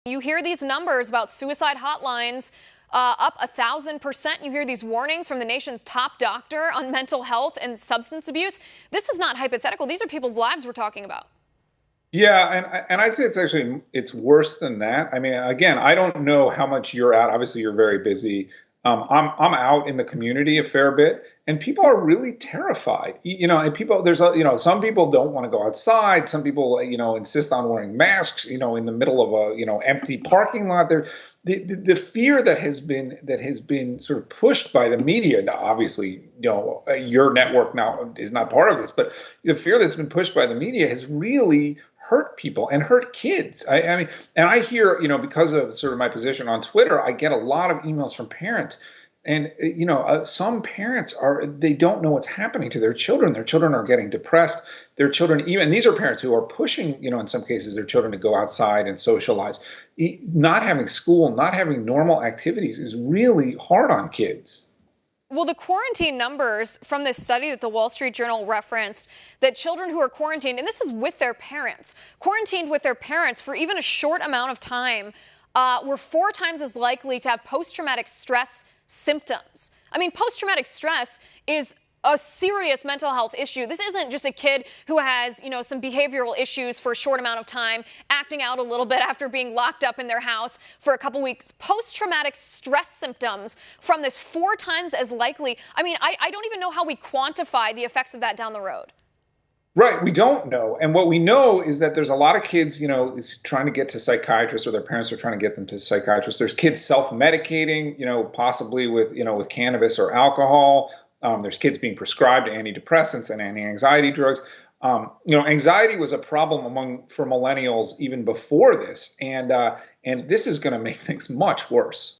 You hear these numbers about suicide hotlines up 1,000%. You hear these warnings from the nation's top doctor on mental health and substance abuse. This is not hypothetical. These are people's lives we're talking about. Yeah, and I'd say it's worse than that. I mean, again, I don't know how much you're out. Obviously, you're very busy. I'm out in the community a fair bit, and people are really terrified. And people some people don't want to go outside. Some people insist on wearing masks. In the middle of a empty parking lot. The fear that has been sort of pushed by the media. Now, obviously, your network now is not part of this, but the fear that's been pushed by the media has really hurt people and hurt kids. I mean, and I hear, because of sort of my position on Twitter, I get a lot of emails from parents. And some parents they don't know what's happening to their children. Their children are getting depressed. Their children, even these are parents who are pushing, in some cases, their children to go outside and socialize. Not having school, not having normal activities is really hard on kids. Well, the quarantine numbers from this study that the Wall Street Journal referenced, that children who are quarantined, and this is with their parents, quarantined with their parents for even a short amount of time, were 4 times as likely to have post-traumatic stress symptoms. I mean, post-traumatic stress is a serious mental health issue. This isn't just a kid who has, some behavioral issues for a short amount of time, acting out a little bit after being locked up in their house for a couple weeks. Post-traumatic stress symptoms from this 4 times as likely. I mean, I don't even know how we quantify the effects of that down the road. Right, we don't know. And what we know is that there's a lot of kids, is trying to get to psychiatrists, or their parents are trying to get them to psychiatrists. There's kids self-medicating, possibly with cannabis or alcohol. There's kids being prescribed antidepressants and anti-anxiety drugs. Anxiety was a problem for millennials even before this, and this is going to make things much worse.